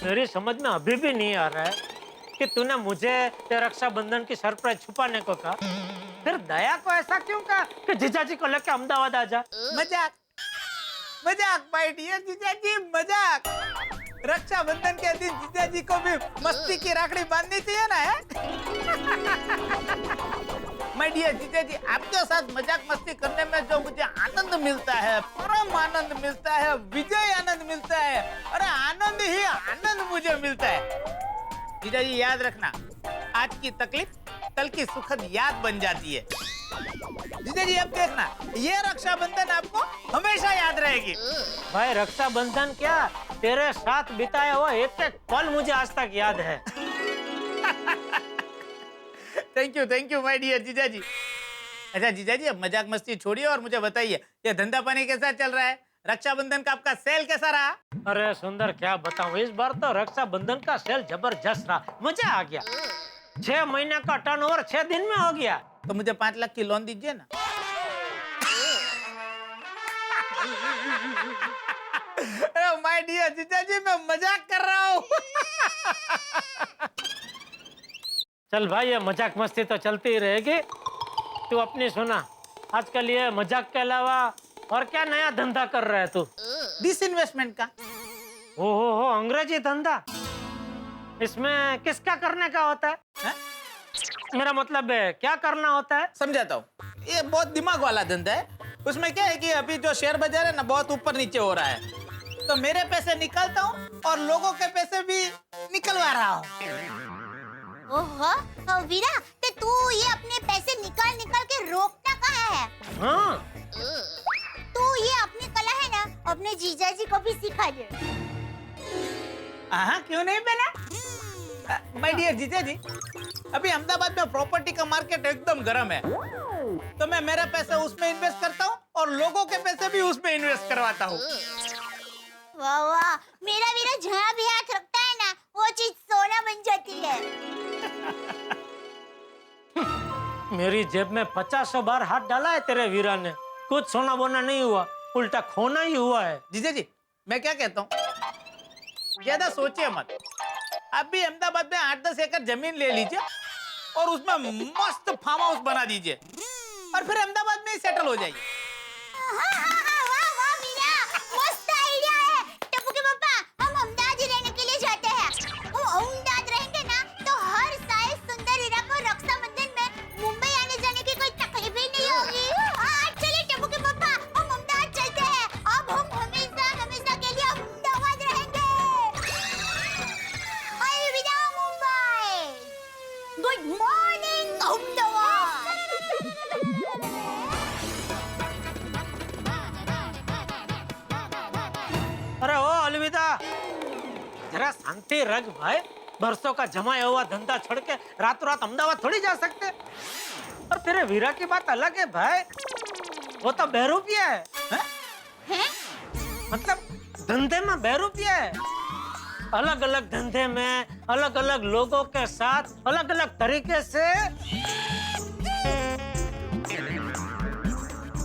मेरी समझ में अभी भी नहीं आ रहा है कि तूने मुझे रक्षाबंधन की सरप्राइज छुपाने को कहा, फिर दया को ऐसा क्यों कहा कि जीजाजी को लेके अहमदाबाद आ जा। मजाक मजाक माय डियर जीजाजी, मजाक। रक्षाबंधन के दिन जीजाजी को भी मस्ती की राखड़ी बांधनी चाहिए ना, है? माय डियर जीजाजी, आपके साथ मजाक मस्ती करने में जो मुझे आनंद मिलता है, परम आनंद मिलता है, विजय आनंद मिलता है, अरे आनंद ही आनंद मुझे मिलता है। जीजाजी याद रखना, आज की तकलीफ कल की सुखद याद बन जाती है। जीजाजी अब देखना, ये रक्षाबंधन आपको हमेशा याद रहेगी। भाई रक्षाबंधन क्या, तेरे साथ बिताया हुआ एक एक पल मुझे आज तक याद है। थैंक यू माय डियर जीजाजी। अच्छा जीजाजी, अब मजाक मस्ती छोड़िए और मुझे बताइए, ये धंधा पानी कैसा चल रहा है? रक्षाबंधन का आपका सेल कैसा रहा? अरे सुंदर क्या बताऊं, इस बार तो रक्षाबंधन का सेल जबरदस्त रहा, मजा आ गया। 6 महीने का टर्नओवर 6 दिन में हो गया। तो मुझे 5 लाख की लोन दीजिए ना। माय डियर जीजाजी, मैं मजाक कर रहा हूँ। चल भाई, ये मजाक मस्ती तो चलती ही रहेगी। तू अपनी सुना, आजकल ये मजाक के अलावा और क्या नया धंधा कर रहा है तू? डिसइन्वेस्टमेंट का। हो अंग्रेजी धंधा, इसमें किसका करने का होता है? मेरा मतलब है क्या करना होता है? समझाता हूँ, ये बहुत दिमाग वाला धंधा है। उसमें क्या है कि अभी जो शेयर बाजार है ना, बहुत ऊपर नीचे हो रहा है, तो मेरे पैसे निकालता हूँ और लोगों के पैसे भी निकलवा रहा हूँ। ओहो वीरा, तो तू ये अपने पैसे निकाल निकाल के रोकता कहाँ है? हाँ, तू ये अपनी कला है ना, अपने जीजाजी को भी सिखा दे। हाँ, क्यों नहीं बेला? माय डियर जीजाजी, अभी अहमदाबाद में प्रॉपर्टी का मार्केट एकदम गर्म है, तो मैं मेरे पैसे उसमें इन्वेस्ट करता हूँ और लोगों के पैसे भी उसमें इन्वेस्ट करवाता हूँ। वाह वाह, मेरा वीरा जहाँ भी हाथ रखता है ना, वो चीज सोना बन जाती है। मेरी जेब में 50 बार हाथ डाला है तेरे वीरा ने, कुछ सोना बोना नहीं हुआ, उल्टा खोना ही हुआ है। जीजाजी, मैं क्या कहता हूँ, ज्यादा सोचिए मत। आप भी अहमदाबाद में 8-10 एकड़ जमीन ले लीजिए और उसमें मस्त फार्म हाउस बना दीजिए और फिर अहमदाबाद में ही सेटल हो जाइए। वाह वाह वीरा, मस्त आइडिया है। टप्पू के पापा, हम अहमदाबाद ही रहने के लिए जाते हैं। हम अहमदाबाद रहेंगे ना, तो हर साल सुंदर वीरा को रक्षाबंधन में मुंबई आने जाने की कोई तकलीफ ही नहीं होगी। चलिए टप्पू के पापा, हम अहमदाबाद चलते हैं। अब हम हमेशा हमेशा के लिए अहमदाबाद रहेंगे। अलविदा मुंबई, गुड मॉर्निंग अहमदाबाद। अरे ओ अलविदा, जरा शांति रख भाई। बरसों का जमाया हुआ धंधा छोड़ के रातों रात अहमदाबाद थोड़ी जा सकते। और तेरे वीरा की बात अलग है भाई, वो तो बहरूपिया है, हैं? मतलब धंधे में बहरूपिया है। अलग अलग धंधे में अलग अलग लोगों के साथ अलग अलग तरीके से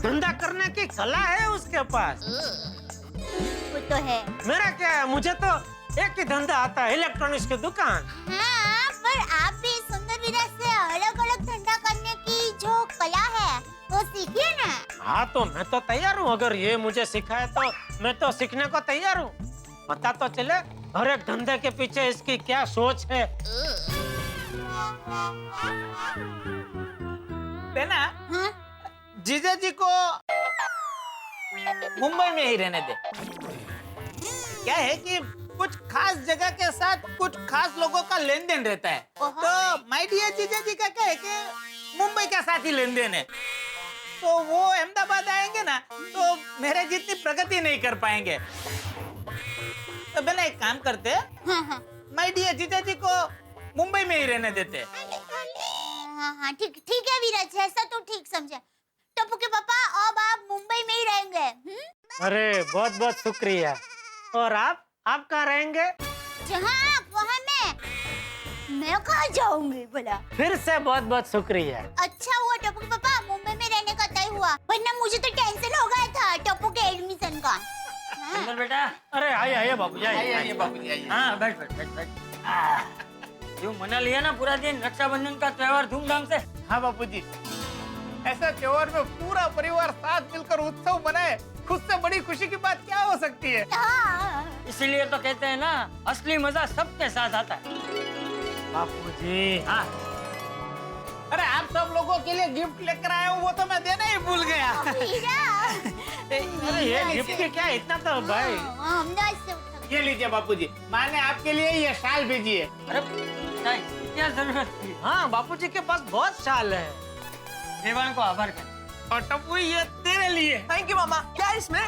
धंधा करने की कला है उसके पास। वो तो है। मेरा क्या है, मुझे तो एक ही धंधा आता है, इलेक्ट्रॉनिक्स की दुकान। हाँ, पर आप भी सुंदर वीरा से अलग अलग धंधा करने की जो कला है, वो सीखिए ना। हाँ तो मैं तो तैयार हूँ, अगर ये मुझे सिखाए तो मैं तो सीखने को तैयार हूँ। पता तो चले हर एक धंधे के पीछे इसकी क्या सोच है। बेना, हाँ? जीजाजी को मुंबई में ही रहने दे। क्या है कि कुछ खास जगह के साथ कुछ खास लोगों का लेन देन रहता है, तो माय डियर जीजाजी का क्या है कि मुंबई के साथ ही लेन देन है, तो वो अहमदाबाद आएंगे ना, तो मेरे जितनी प्रगति नहीं कर पाएंगे। तो बेना एक काम करते हैं, हाँ, माय डियर जीजाजी को मुंबई में ही रहने देते हैं। हाँ, ठीक है वीरा, जैसा तू ठीक समझे। टप्पू के पापा, अब आप मुंबई में ही रहेंगे। अरे बहुत बहुत शुक्रिया। और आप कहाँ रहेंगे? जहाँ आप वहाँ मैं कहाँ जाऊंगी भला? फिर से बहुत बहुत शुक्रिया। अच्छा हुआ टप्पू के पापा मुंबई में रहने का तय हुआ, वरना मुझे तो टेंशन हो गया था टप्पू के एडमिशन का। हाँ। सुंदर बेटा अरे आइए बाबू जी आइए आइए बाबूजी आइए। हाँ बैठ बैठ बैठ बैठ यूं मना लिया ना पूरा दिन रक्षाबंधन का त्योहार धूमधाम से। हाँ बापूजी, ऐसा त्योहार में पूरा परिवार साथ मिलकर उत्सव मनाए, खुद से बड़ी खुशी की बात क्या हो सकती है। हाँ। इसीलिए तो कहते हैं ना असली मजा सबके साथ आता है। बापू जी हाँ अरे आप सब लोगों के लिए गिफ्ट लेकर आया हूँ, वो तो मैं देना ही भूल गया। वीरा। अरे ये गिफ्ट के क्या इतना तो भाई। अहमदाबाद से उठा- ये लीजिए बापूजी, माँ ने आपके लिए ये शाल भेजी है। अरे नहीं, क्या जरूरत थी। हाँ बापू जी के पास बहुत शाल है। देवान को आभार कर। और टप्पू ये तेरे लिए। थैंक यू मामा। क्या है इसमें?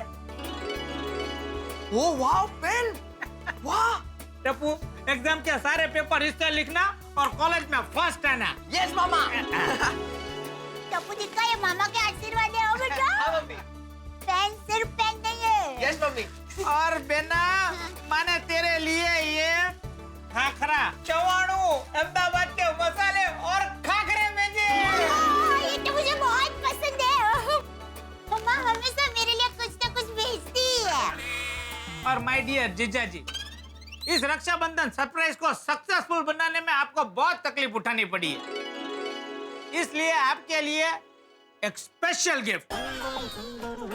ओ वाह, पेन। वाह। टप्पू एग्जाम के सारे पेपर इससे लिखना और कॉलेज में फर्स्ट आना। यस मामा। टप्पू जी का ये मामा के आशीर्वाद है, ओ बेटा। हाँ मम्मी। पेन सिर्फ पेन नहीं है। Yes mummy. और बेना माँ ने तेरे लिए ये खाखरा, चवाणू, अहमदाबाद के मसाले और खाखरे भेजे। ये तो मुझे बहुत पसंद है। मम्मा हमेशा मेरे लिए कुछ न कुछ भेजती है। और माय डियर जीजा जी, इस रक्षाबंधन सरप्राइज को सक्सेसफुल बनाने में आपको बहुत तकलीफ उठानी पड़ी है, इसलिए आपके लिए एक स्पेशल गिफ्ट।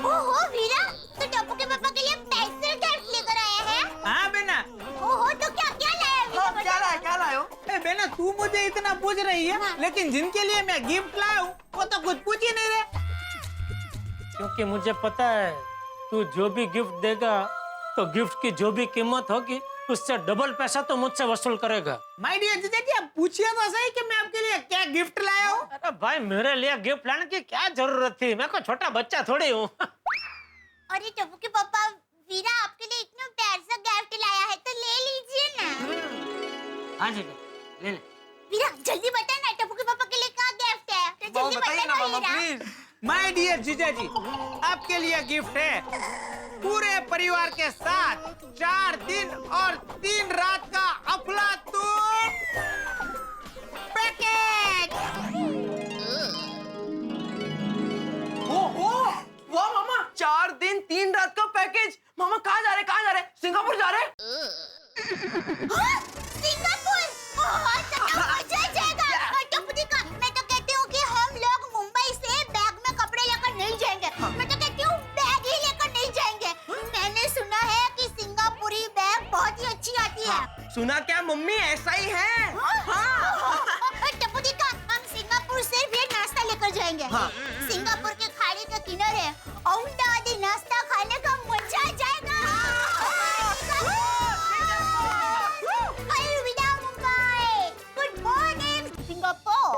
ओहो वीरा, तो टप्पू के पापा के लिए पेंसिल गिफ्ट लेकर आया है। हाँ बेना। ओहो, तो क्या क्या लाया वीरा? हाँ, क्या लाए, क्या लाए हो? ए बेना, तू मुझे इतना पूछ रही है, हाँ। लेकिन जिनके लिए मैं गिफ्ट लाया हूँ वो तो कुछ पूछ ही नहीं रहे। क्योंकि मुझे पता है तू जो भी गिफ्ट देगा तो गिफ्ट की जो भी कीमत होगी उससे डबल पैसा तो मुझसे वसूल करेगा। माय डियर जीजा जी, आप पूछिए तो सही कि मैं आपके लिए क्या गिफ्ट लाया हूँ। अरे भाई मेरे लिए गिफ्ट लाने की क्या जरूरत थी, मैं कोई छोटा बच्चा थोड़ी हूँ। अरे टप्पू के पापा, वीरा आपके लिए इतना प्यार सा गिफ्ट लाया है, तो ले लीजिए ना। हाँ जी ले ले। वीरा जल्दी बता ना, टप्पू के पापा के लिए क्या गिफ्ट है? तो मामा जल्दी बताइए बता ना ना मामा वीरा। प्लीज। माय डियर जीजा जी, आपके लिए गिफ्ट है पूरे परिवार के साथ 4 दिन और 3 रात का अफलातून पैकेज। ओहो, वाह मामा, 4 दिन 3 रात का पैकेज। मामा कहाँ जा रहे, कहाँ जा रहे? सिंगापुर जा रहे? हाँ, सिंगापुर। ओह, तो मजा आ जाएगा। और टप्पू जी का, मैं तो कहती हूँ कि हम लोग मुंबई से बैग में कपड़े लेकर नहीं जाएंगे। मैं तो कहती हूँ बैग ही लेकर नहीं जाएंगे। मैंने सुना है कि सिंगापुरी बैग बहुत ही अच्छी आती है। सुना क्या मम्मी, ऐसा ही है। और टप्पू जी का, हम सिंगापुर से भी नाश्ता लेकर जाएंगे। हाँ। सिंगापुर के खाड़ी के किनारे अहमदाबादी नाश्ता खाने का मजा आ जाएगा। अलविदा Mumbai, good morning Singapore.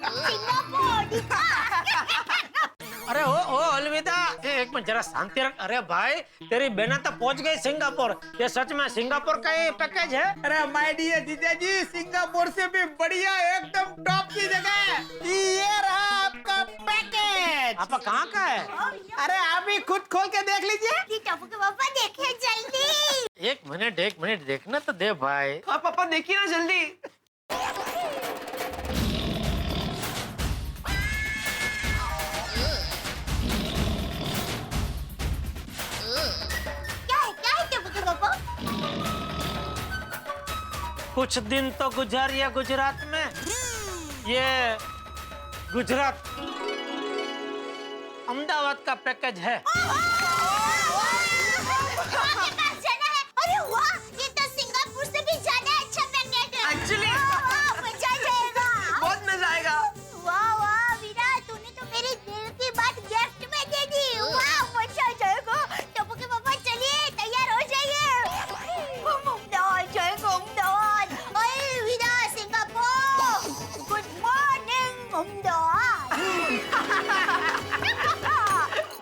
Singapore दिखा। अरे ओ अलविदा, एक मिनट जरा शांति रख। अरे भाई तेरी बहना तो पहुंच गई सिंगापुर। ये सच में सिंगापुर का ये पैकेज है? अरे माय डियर जीजा जी, सिंगापुर से भी बढ़िया एकदम टॉप की जगह है। ये रहा आपका पैकेज। आपका कहाँ का है? अरे आप ही खुद खोल के देख लीजिए। कि टप्पू के पापा देखिए जल्दी। एक मिनट देखना तो दे भाई। हाँ पापा देखिए ना जल्दी। क्या है टप्पू के पापा? कुछ दिन तो गुजारिए गुजरात में। ये गुजरात अहमदाबाद का पैकेज है। आपके पास जाना है? अरे वाह, ये तो सिंगापुर से भी ज्यादा अच्छा पैकेज है। Actually- वाह, मजा आ जाएगा। बहुत मजा आएगा। वाह वाह वीरा, तूने तो मेरे दिल की बात गिफ्ट में दे दी। वाह, मजा आ जाएगा। टप्पू के पापा चलिए, तैयार हो जाइए। हम अहमदाबाद जाएंगे, अहमदाबाद। ओए वीरा, सिंगापुर। Good morning Ahmedabad.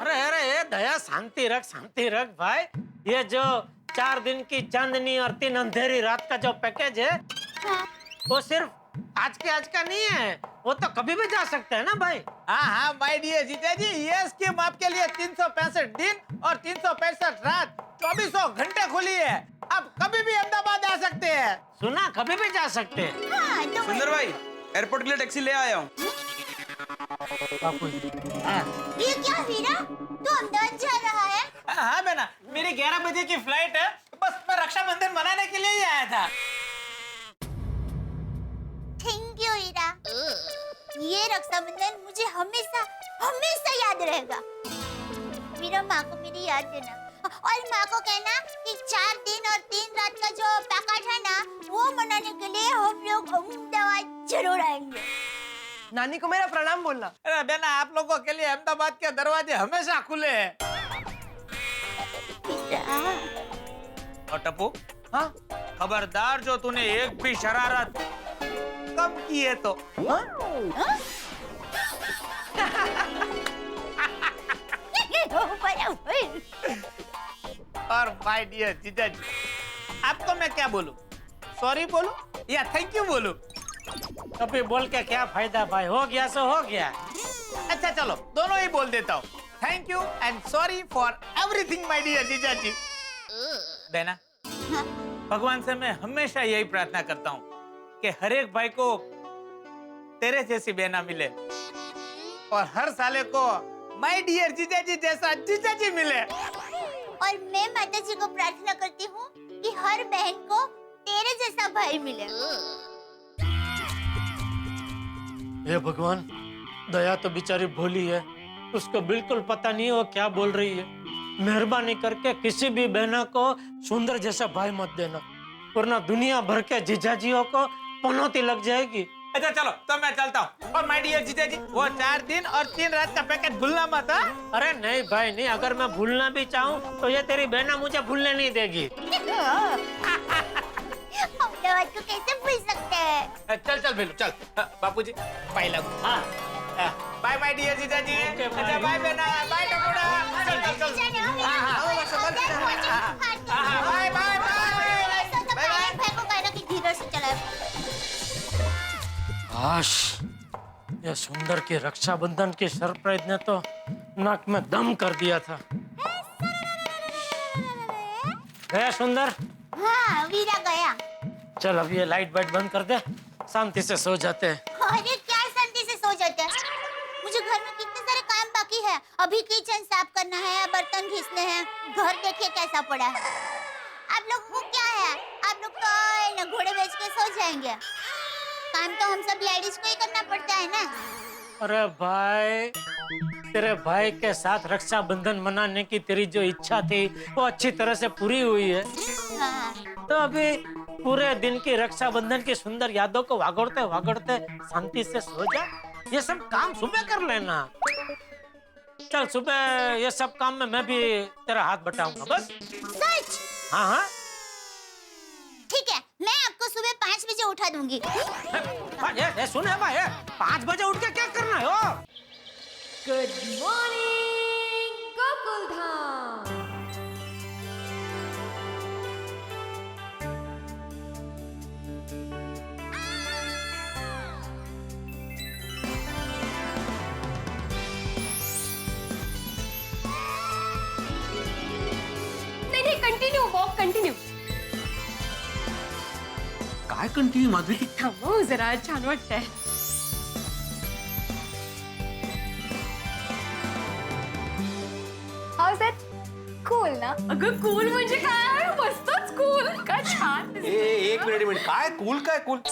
अरे ये दया, शांति रख भाई। ये जो 4 दिन की चांदनी और 3 अंधेरी रात का जो पैकेज है वो सिर्फ आज का नहीं है, वो तो कभी भी जा सकते हैं ना भाई। हाँ हाँ माय डियर जीजा जी, ये स्कीम आपके लिए 365 दिन और 365 रात 2400 घंटे खुली है। आप कभी भी अहमदाबाद आ सकते हैं। सुना, कभी भी जा सकते हैं। हाँ, तो सुंदर भाई, एयरपोर्ट के लिए टैक्सी ले आया हूँ। बापू ये क्या वीरा, तू अहमदाबाद जा रहा है? हाँ बेना, मेरी 11 बजे की फ्लाइट है। बस मैं रक्षाबंधन मनाने के लिए ही आया था। थैंक यू वीरा। ये रक्षाबंधन मुझे हमेशा हमेशा याद रहेगा। वीरा, माँ को मेरी याद देना और माँ को कहना कि 4 दिन और 3 रात का जो पैकेज है ना, वो मनाने के लिए हम लोग अहमदाबाद जरूर आएंगे। नानी को मेरा प्रणाम बोलना। अरे बेना, आप लोगों के लिए अहमदाबाद के दरवाजे हमेशा खुले हैं। और टप्पू, हाँ खबरदार जो तूने एक भी शरारत कम की है तो। और माय डियर जीजा जी, आपको मैं क्या बोलूं? सॉरी बोलूं या थैंक यू बोलूं? अभी बोल के क्या फायदा भाई, हो गया सो हो गया। अच्छा चलो, दोनों ही बोल देता हूँ। Thank you and sorry for everything my dear जीजा जी। बहना, भगवान से मैं हमेशा यही प्रार्थना करता हूँ कि हर एक भाई को तेरे जैसी बहना मिले और हर साले को माय डियर जीजा जी जैसा जीजा जी मिले। और मैं माता जी को प्रार्थना करती हूँ कि हर बहन को तेरे जैसा भाई मिले। हे भगवान, दया तो बेचारी भोली है, उसको बिल्कुल पता नहीं वो क्या बोल रही है। मेहरबानी करके किसी भी बहना को सुंदर जैसा भाई मत देना, वरना दुनिया भर के जीजाजियों को पनौती लग जाएगी। अच्छा चलो, तो मैं चलता हूँ। और माय डियर जीजा जी, वो 4 दिन और 3 रात का पैकेज भूलना मत। अरे नहीं भाई नहीं, अगर मैं भूलना भी चाहूँ तो ये तेरी बहना मुझे भूलने नहीं देगी। अहमदाबाद को कैसे भूल सकते हैं? चल चल भेलू चल। बापूजी पहला बाय माय डियर जीजा जी। अच्छा बाय बेना, बाय टपोड़ा। चल चल चल। Bye bye bye. भाई को कहना कि धीरे से चलाए। काश ये सुंदर के रक्षाबंधन के सरप्राइज ने तो नाक में दम कर दिया था। गया सुंदर? हाँ, वीरा गया। चल अब ये लाइट वाइट बंद कर दे, शांति से सो जाते हैं। अरे क्या शांति से सो जाते हैं? मुझे घर में कितने सारे काम बाकी है। अभी किचन साफ करना है, बर्तन घिसने हैं, घर देखिए कैसा पड़ा है। आप लोगों को क्या है, आप लोग तो घोड़े बेच के सो जाएंगे। काम तो हम सब लेडीज को ही करना पड़ता है ना। अरे भाई, तेरे भाई के साथ रक्षाबंधन मनाने की तेरी जो इच्छा थी वो अच्छी तरह से पूरी हुई है। हाँ। तो अभी पूरे दिन की रक्षाबंधन की सुंदर यादों को वागड़ते वागड़ते शांति से सो जा। ये सब काम सुबह कर लेना। चल सुबह ये सब काम में मैं भी तेरा हाथ बटाऊंगा बस। सच? हाँ हाँ ठीक है, मैं आपको सुबह 5 बजे उठा दूंगी। ये सुन है भाई, 5 बजे उठ के क्या करना है? ओ गुड मॉर्निंग गोकुलधाम। नहीं, कंटिन्यू वॉक कंटिन्यू। काय कंटिन्यू माधुरी? थांबव जरा, छान वाटतंय। House it? कूल ना? अगं कूल म्हणजे काय? मस्तच कूल, काय छान। एक मिनट काय कूल?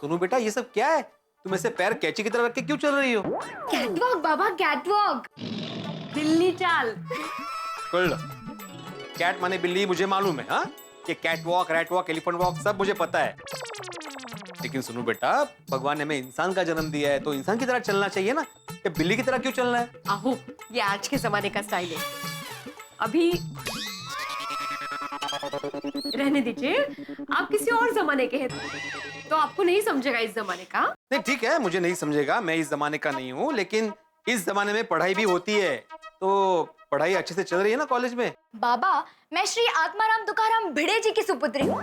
सुनो बेटा, ये सब क्या है? तुम ऐसे पैर कैची की तरह रख के क्यों चल रही हो? कैटवॉक बाबा, कैटवॉक। दिल्ली चाल। कैट माने बिल्ली, मुझे मालूम है। हाँ, ये cat walk, rat walk, elephant walk सब मुझे पता है। लेकिन सुनो बेटा, भगवान ने हमें इंसान का जन्म दिया है तो इंसान की तरह चलना चाहिए ना। ये बिल्ली की तरह क्यों चलना है? आहो, ये आज के जमाने का स्टाइल है। अभी रहने दीजिए, आप किसी और जमाने के हैं तो आपको नहीं समझेगा इस जमाने का। नहीं ठीक है, मुझे नहीं समझेगा, मैं इस जमाने का नहीं हूँ, लेकिन इस जमाने में पढ़ाई भी होती है। तो पढ़ाई अच्छे से चल रही है ना कॉलेज में? बाबा, मैं श्री आत्माराम तुकाराम भिड़े जी की सुपुत्री हूँ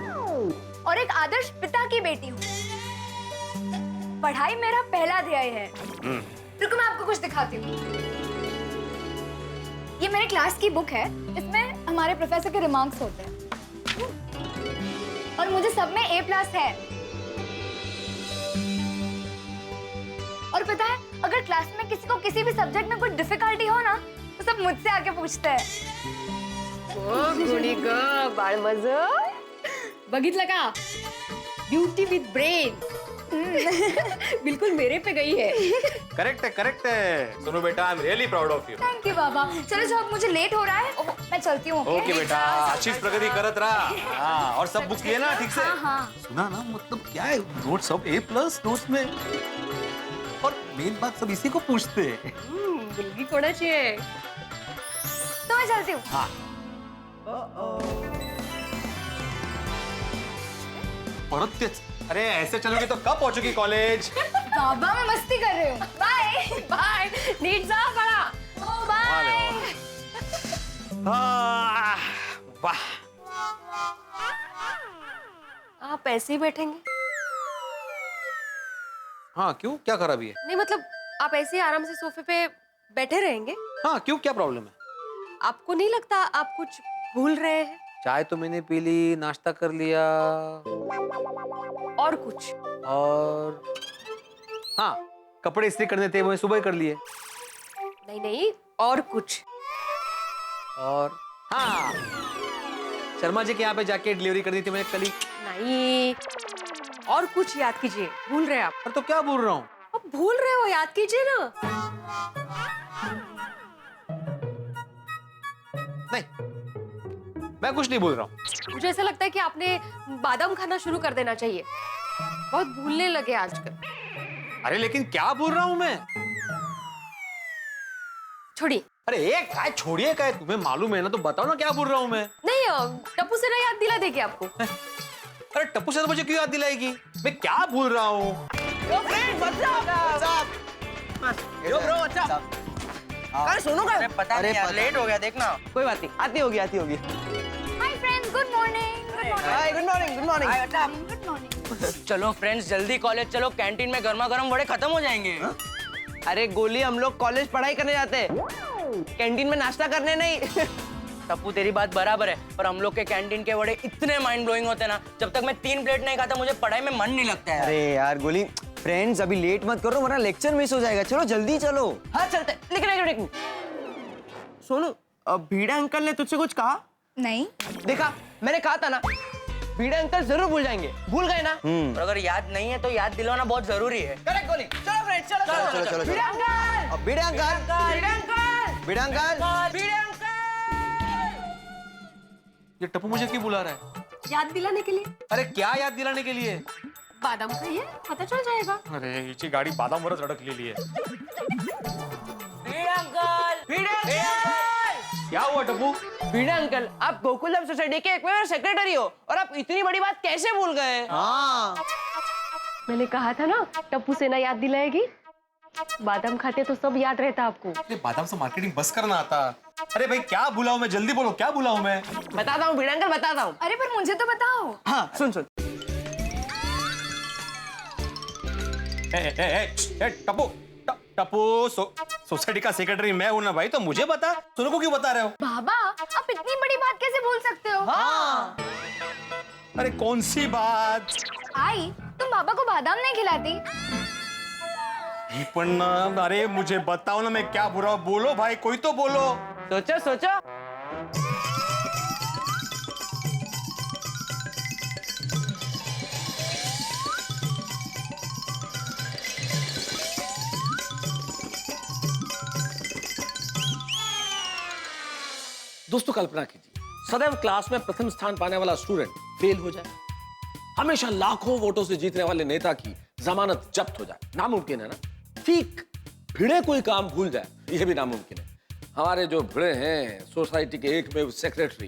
और एक आदर्श पिता की बेटी हूँ। पढ़ाई मेरा पहला ध्येय है। रुको मैं आपको कुछ दिखाती हूँ। ये मेरे क्लास की बुक है, इसमें हमारे प्रोफेसर के रिमार्क्स होते हैं और मुझे सब में A+ है। और पता है, अगर क्लास में किसी को किसी भी सब्जेक्ट में कुछ डिफिकल्टी हो ना, तो सब मुझसे आके पूछते हैं। गुणी ग बाळ माझं बघितलं का, ब्यूटी विथ ब्रेन बिल्कुल मेरे पे गई है। करेक्ट है सोनू बेटा, I am really proud of you. Thank you बाबा। चलो जो अब मुझे लेट हो रहा है, मैं चलती हूँ। ओके बेटा, अच्छी प्रगति करत रहा। हाँ, और सब बुक्स लिए ना ठीक से? हाँ। सुना ना, मतलब क्या है, नोट सब A+ नोट्स में, और मेन बात सब इसी को पूछते हैं। मुलगी कोणाची आहे? तो मैं चलती हूँ। हाँ। परत तेच। अरे ऐसे चलोगी तो कब पहुंचोगी कॉलेज? बाबा मैं मस्ती कर रही हूँ। बाय बाय, नीट जा बाळा। बाय। वाह, आप ऐसे ही बैठेंगे? हाँ क्यों, क्या खराबी है? नहीं मतलब आप ऐसे ही आराम से सोफे पे बैठे रहेंगे? हाँ क्यों, क्या प्रॉब्लम है? आपको नहीं लगता आप कुछ भूल रहे हैं? चाय तो मैंने पी ली, नाश्ता कर लिया, और कुछ? और हाँ, कपड़े इस्त्री करने थे, वो सुबह ही कर लिए। नहीं नहीं, और कुछ? और हाँ, शर्मा जी के यहाँ पे जाके डिलीवरी करनी थी मैंने कल ही। नहीं, और कुछ याद कीजिए, भूल रहे हैं आप। पर तो क्या बोल रहा हूँ? आप भूल रहे हो, याद कीजिए ना। नहीं, मैं कुछ नहीं बोल रहा हूँ। मुझे ऐसा लगता है कि आपने बादाम खाना शुरू कर देना चाहिए, बहुत भूलने लगे आजकल। अरे लेकिन क्या बोल रहा हूँ मैं? छोड़िए। अरे एक काय छोड़िए, काय तुम्हें मालूम है ना, तो बताओ ना क्या बोल रहा हूँ मैं। नहीं, टप्पू से ना याद दिला देगी आपको। अरे टप्पू से तो मुझे क्यों याद दिलाएगी? मैं क्या बोल रहा हूँ? अरे सुनो का पता नहीं यार, लेट हो गया, देखना। कोई बात नहीं, आती होगी। Hi friends, good morning. Hi, good morning. Good morning. चलो फ्रेंड्स, जल्दी कॉलेज चलो, कैंटीन में गर्मा गर्म वड़े खत्म हो जाएंगे। अरे गोली, हम लोग कॉलेज पढ़ाई करने जाते हैं, कैंटीन में नाश्ता करने नहीं। टप्पू तेरी बात बराबर है, पर हम लोग के कैंटीन के वड़े इतने माइंड ब्लोइंग होते हैं ना, जब तक मैं 3 प्लेट नहीं खाता मुझे पढ़ाई में मन नहीं लगता है। अरे यार गोली, फ्रेंड्स अभी लेट मत करो वरना लेक्चर मिस हो जाएगा। चलो जल्दी चलो। हाँ चलते, लेकिन सोनू, भीड़े अंकल ने तुझसे कुछ कहा? नहीं। देखा, मैंने कहा था ना, भीड़े अंकल जरूर भूल जाएंगे। भूल गए ना? और अगर याद नहीं है तो याद दिलवाना बहुत जरूरी है। करेक्ट गोली। चलो फ्रेंड्स, चलो। चलो। भीड़े अंकल, अब भिड़े अंकल, भीड़े अंकल, भिड़े अंकल। भीड़े अंकल। ये टप्पू मुझे क्यों बुला रहा है? याद दिलाने के लिए। अरे क्या याद दिलाने के लिए? बादाम खाइए, पता चल जाएगा। अरे इची गाड़ी बादाम वरच अडकलेली आहे। भीड़े अंकल, भीड़े अंकल। क्या हुआ टप्पू? भीड़े अंकल, आप गोकुलधाम सोसाइटी के एकमात्र सेक्रेटरी हो, और आप इतनी बड़ी बात कैसे भूल गए? हाँ, मैंने कहा था ना, टप्पू से ना याद दिलाएगी। बादाम खाते तो सब याद रहता आपको। अरे बादाम से मार्केटिंग बस करना आता। अरे भाई क्या बुलाऊं मैं, जल्दी बोलो, क्या बुलाऊं मैं? बताता हूँ भीड़े अंकल, बताता हूँ। अरे पर मुझे तो बताओ। हाँ सुन। टप्पू, टप्पू सोसाइटी का सेक्रेटरी मैं हूं ना भाई, तो मुझे बता, सोनू को क्यों बता रहे हो? बाबा, आप इतनी बड़ी बात कैसे भूल सकते हो? हाँ। अरे कौन सी बात? आई, तुम बाबा को बादाम नहीं खिलाती? पण अरे मुझे बताओ ना, मैं क्या बुरा, बोलो भाई, कोई तो बोलो। सोचो। दोस्तों कल्पना कीजिए, सदैव क्लास में प्रथम स्थान पाने वाला स्टूडेंट फेल हो जाए, हमेशा लाखों वोटों से जीतने वाले नेता की जमानत जब्त हो जाए, नामुमकिन है ना? ठीक भिड़े कोई काम भूल जाए, यह भी नामुमकिन है। हमारे जो भिड़े हैं सोसाइटी के एकमेव सेक्रेटरी,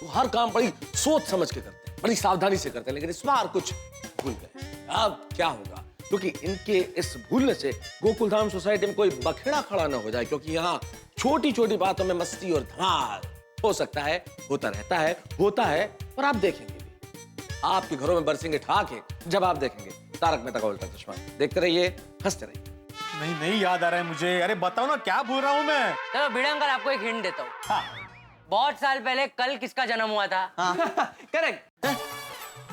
वो हर काम बड़ी सोच समझ के करते हैं, बड़ी सावधानी से करते हैं, लेकिन इस बार कुछ भूल गए। अब क्या होगा? क्योंकि इनके इस भूलने से गोकुलधाम सोसाइटी में कोई बखेड़ा खड़ा न हो जाए, क्योंकि यहाँ छोटी छोटी बातों में मस्ती और धमाल हो सकता है, होता रहता है, होता है, और आप देखेंगे भी। आपके घरों में बरसेंगे ठाके जब आप देखेंगे तारक मेहता का उल्टा चश्मा। देखते रहिए, हंसते रहिए। नहीं याद आ रहा है मुझे। अरे बताओ ना क्या भूल रहा हूँ मैं? चलो भीड़े अंकल, आपको एक हिंट देता हूँ। हाँ। बहुत साल पहले कल किसका जन्म हुआ था? करेक्ट।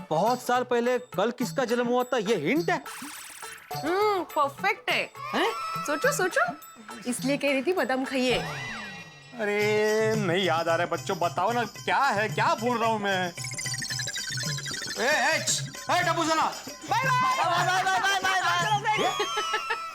बहुत साल पहले कल किसका जन्म हुआ था, ये हिंट है? परफेक्ट है सोचो सोचो, इसलिए कह रही थी बादाम खाइए। अरे नहीं याद आ रहा है बच्चों, बताओ ना क्या है, क्या भूल रहा हूँ मैं। ए टप्पू सुना, bye bye bye bye bye bye bye.